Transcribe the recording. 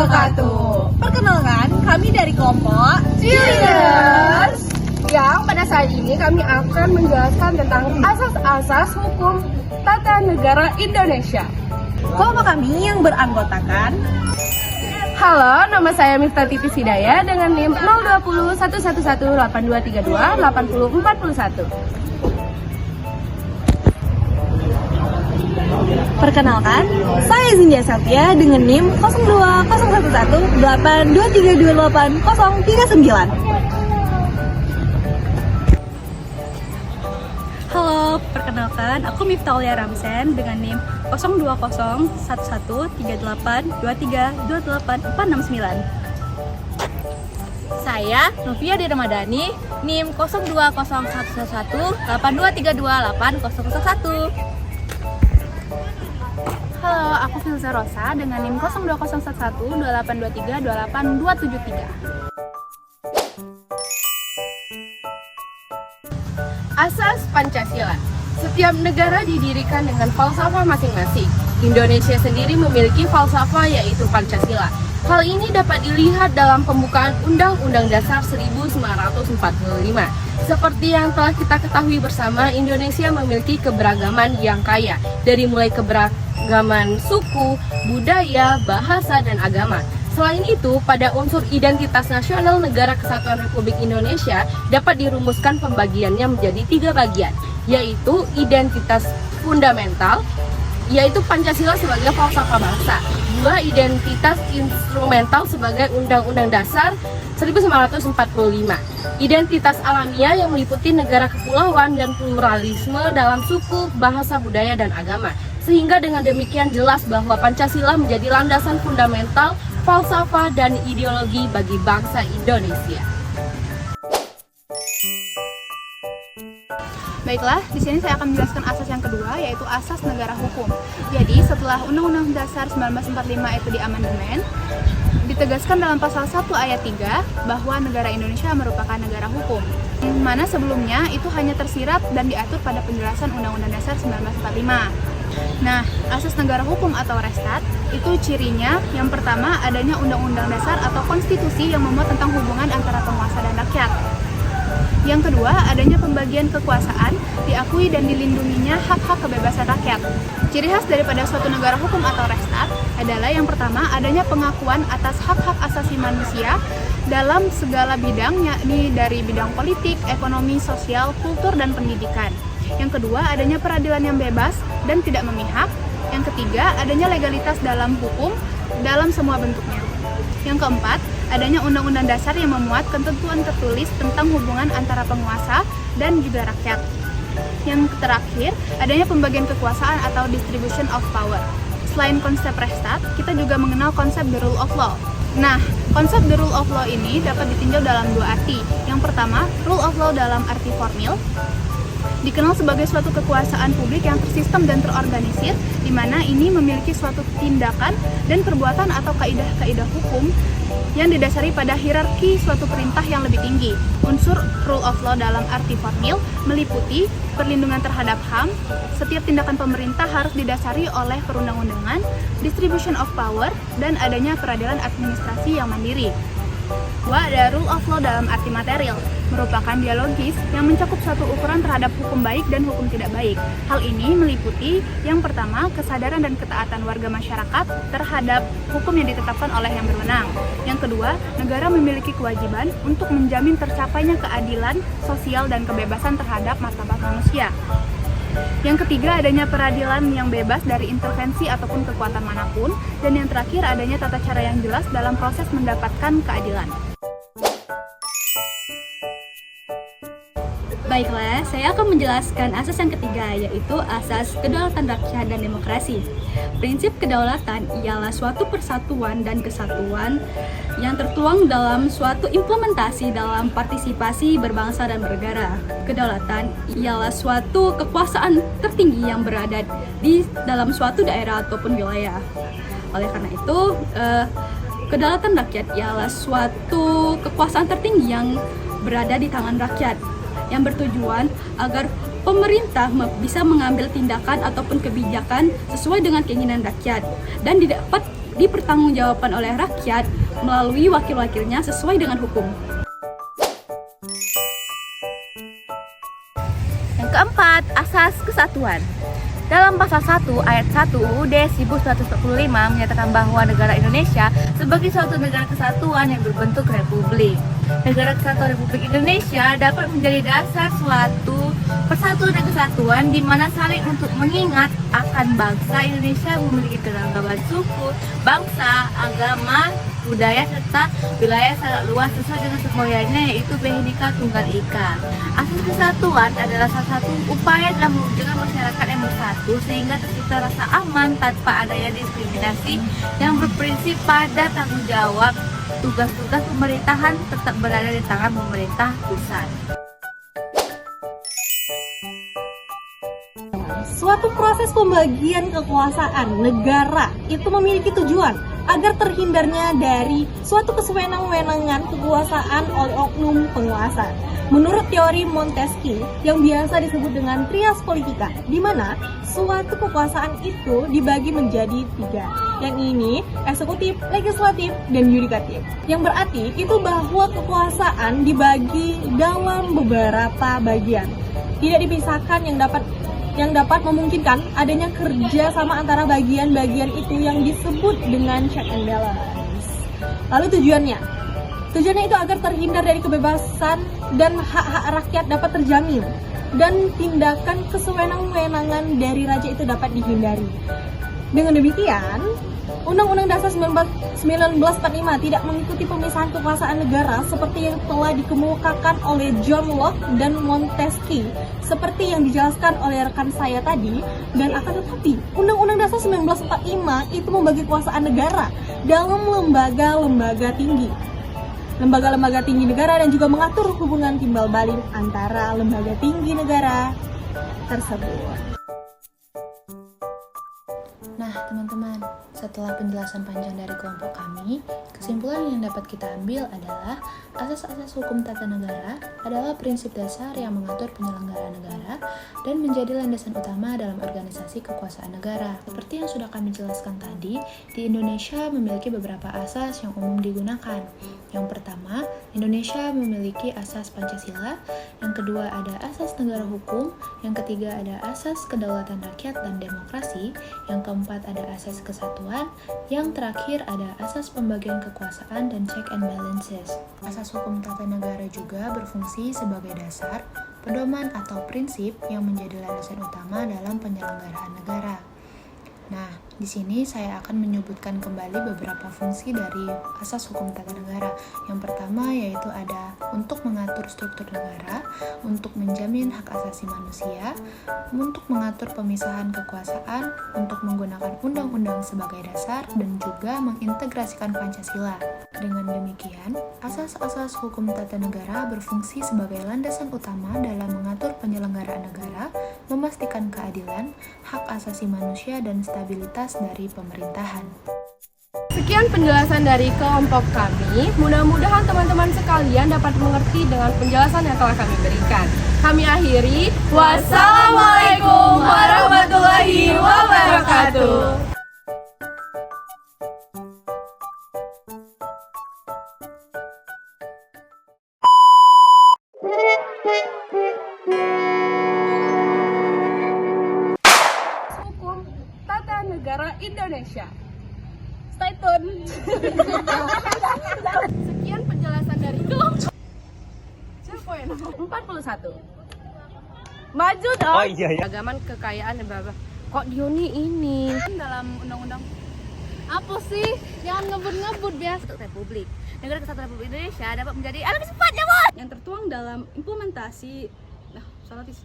wabarakatuh. Perkenalkan, kami dari kelompok Cheers! Yang pada saat ini kami akan menjelaskan tentang asas-asas hukum tata negara Indonesia. kelompok kami yang beranggotakan Halo, nama saya Miftah Titis Hidayah dengan NIM 020 111 8232 8041. Perkenalkan, saya Zinja Satya dengan NIM 02 011 8232 8039. Halo, perkenalkan, aku Miftaulia Ramsen dengan NIM 020 11 38 23 28 469. Saya Novia Di Ramadhani, NIM 02 011 8232 8001. Halo, aku Filza Rosa dengan NIM 02011 2823 28273. Asas Pancasila. Setiap negara didirikan dengan falsafah masing-masing. Indonesia sendiri memiliki falsafah yaitu Pancasila. Hal ini dapat dilihat dalam pembukaan Undang-Undang Dasar 1945. Seperti yang telah kita ketahui bersama, Indonesia memiliki keberagaman yang kaya, dari mulai keberagaman suku, budaya, bahasa, dan agama. Selain itu, pada unsur identitas nasional Negara Kesatuan Republik Indonesia dapat dirumuskan pembagiannya menjadi 3 bagian, yaitu identitas fundamental, yaitu Pancasila sebagai falsafah bangsa, 2 identitas instrumental sebagai Undang-Undang Dasar 1945, identitas alamiah yang meliputi negara kepulauan dan pluralisme dalam suku, bahasa, budaya, dan agama. Sehingga dengan demikian jelas bahwa Pancasila menjadi landasan fundamental, falsafah, dan ideologi bagi bangsa Indonesia. Baiklah, di sini saya akan menjelaskan asas yang kedua, yaitu asas negara hukum. Jadi, setelah Undang-Undang Dasar 1945 itu diamandemen, ditegaskan dalam pasal 1 ayat 3 bahwa negara Indonesia merupakan negara hukum. Mana sebelumnya itu hanya tersirat dan diatur pada penjelasan Undang-Undang Dasar 1945. Nah, asas negara hukum atau Restat itu cirinya yang pertama adanya undang-undang dasar atau konstitusi yang memuat tentang hubungan antara penguasa dan rakyat. Yang kedua, adanya pembagian kekuasaan, diakui dan dilindunginya hak-hak kebebasan rakyat. Ciri khas daripada suatu negara hukum atau Restat adalah yang pertama adanya pengakuan atas hak-hak asasi manusia dalam segala bidang, yakni dari bidang politik, ekonomi, sosial, kultur, dan pendidikan. Yang kedua, adanya peradilan yang bebas dan tidak memihak. Yang ketiga, adanya legalitas dalam hukum dalam semua bentuknya. Yang keempat, adanya undang-undang dasar yang memuat ketentuan tertulis tentang hubungan antara penguasa dan juga rakyat. Yang terakhir, adanya pembagian kekuasaan atau distribution of power. Selain konsep Restat, kita juga mengenal konsep the rule of law. Nah, konsep the rule of law ini dapat ditinjau dalam 2 arti. Yang pertama, rule of law dalam arti formil, dikenal sebagai suatu kekuasaan publik yang tersistem dan terorganisir, di mana ini memiliki suatu tindakan dan perbuatan atau kaidah-kaidah hukum yang didasari pada hierarki suatu perintah yang lebih tinggi. Unsur rule of law dalam arti formil meliputi perlindungan terhadap HAM, setiap tindakan pemerintah harus didasari oleh perundang-undangan, distribution of power, dan adanya peradilan administrasi yang mandiri. Ada rule of law dalam arti material, merupakan dialogis yang mencakup suatu ukuran terhadap hukum baik dan hukum tidak baik. Hal ini meliputi yang pertama, kesadaran dan ketaatan warga masyarakat terhadap hukum yang ditetapkan oleh yang berwenang. Yang kedua, negara memiliki kewajiban untuk menjamin tercapainya keadilan sosial dan kebebasan terhadap martabat manusia. Yang ketiga, adanya peradilan yang bebas dari intervensi ataupun kekuatan manapun. Dan yang terakhir, adanya tata cara yang jelas dalam proses mendapatkan keadilan. Baiklah, saya akan menjelaskan asas yang ketiga, yaitu asas kedaulatan rakyat dan demokrasi. Prinsip kedaulatan ialah suatu persatuan dan kesatuan yang tertuang dalam suatu implementasi dalam partisipasi berbangsa dan bernegara. Kedaulatan ialah suatu kekuasaan tertinggi yang berada di dalam suatu daerah ataupun wilayah. Oleh karena itu, kedaulatan rakyat ialah suatu kekuasaan tertinggi yang berada di tangan rakyat, yang bertujuan agar pemerintah bisa mengambil tindakan ataupun kebijakan sesuai dengan keinginan rakyat dan dipertanggungjawabkan oleh rakyat melalui wakil-wakilnya sesuai dengan hukum. Yang keempat, asas kesatuan. Dalam pasal 1 ayat 1 UUD 1145 menyatakan bahwa negara Indonesia sebagai suatu negara kesatuan yang berbentuk republik. Negara Kesatuan Republik Indonesia dapat menjadi dasar suatu persatuan dan kesatuan di mana saling untuk mengingat akan bangsa Indonesia memiliki keragaman suku, bangsa, agama, budaya serta wilayah sangat luas sesuai dengan semboyannya yaitu Bhinneka Tunggal Ika. Asas kesatuan adalah salah satu upaya dalam mewujudkan masyarakat yang bersatu sehingga tercipta rasa aman tanpa adanya diskriminasi yang berprinsip pada tanggung jawab tugas-tugas pemerintahan tetap berada di tangan pemerintah pusat. Suatu proses pembagian kekuasaan negara itu memiliki tujuan agar terhindarnya dari suatu kesewenang-wenangan kekuasaan oleh oknum penguasa. Menurut teori Montesquieu yang biasa disebut dengan trias politika, di mana suatu kekuasaan itu dibagi menjadi 3, yang ini eksekutif, legislatif, dan yudikatif. Yang berarti itu bahwa kekuasaan dibagi dalam beberapa bagian, tidak dipisahkan yang dapat memungkinkan adanya kerja sama antara bagian-bagian itu yang disebut dengan check and balance. Lalu tujuannya itu agar terhindar dari kebebasan dan hak-hak rakyat dapat terjamin dan tindakan kesewenang-wenangan dari raja itu dapat dihindari. Dengan demikian, Undang-Undang Dasar 1945 tidak mengikuti pemisahan kekuasaan negara seperti yang telah dikemukakan oleh John Locke dan Montesquieu seperti yang dijelaskan oleh rekan saya tadi, dan akan tetapi Undang-Undang Dasar 1945 itu membagi kekuasaan negara dalam lembaga-lembaga tinggi negara dan juga mengatur hubungan timbal balik antara lembaga tinggi negara tersebut. Nah, teman-teman, setelah penjelasan panjang dari kelompok kami, kesimpulan yang dapat kita ambil adalah asas-asas hukum tata negara adalah prinsip dasar yang mengatur penyelenggaraan negara dan menjadi landasan utama dalam organisasi kekuasaan negara. Seperti yang sudah kami jelaskan tadi, di Indonesia memiliki beberapa asas yang umum digunakan. Yang pertama, Indonesia memiliki asas Pancasila, yang kedua ada asas negara hukum, yang ketiga ada asas kedaulatan rakyat dan demokrasi, yang keempat ada asas kesatuan, yang terakhir ada asas pembagian kekuasaan dan check and balances. Asas hukum tata negara juga berfungsi sebagai dasar, pedoman atau prinsip yang menjadi landasan utama dalam penyelenggaraan negara. Nah, di sini saya akan menyebutkan kembali beberapa fungsi dari asas hukum tata negara. Yang pertama yaitu ada untuk mengatur struktur negara, untuk menjamin hak asasi manusia, untuk mengatur pemisahan kekuasaan, untuk menggunakan undang-undang sebagai dasar, dan juga mengintegrasikan Pancasila. Dengan demikian, asas-asas hukum tata negara berfungsi sebagai landasan utama dalam mengatur penyelenggaraan negara, memastikan keadilan, hak asasi manusia, dan stabilitas dari pemerintahan. Sekian penjelasan dari kelompok kami. Mudah-mudahan teman-teman sekalian dapat mengerti dengan penjelasan yang telah kami berikan. Kami akhiri. Wassalamualaikum warahmatullahi wabarakatuh. Hukum Tata Negara Indonesia. Stay tune. Sekian penjelasan dari kelompok. Siapa yang nomor 41? Maju dong. Oh iya. Agaman kekayaan dan bla. Kok Dioni ini? Dalam undang-undang apa sih? Jangan ngebut-ngebut biasa. Untuk Republik, Negara Kesatuan Republik Indonesia dapat menjadi lebih cepatnya, Bos. Yang tertuang dalam implementasi salah tis.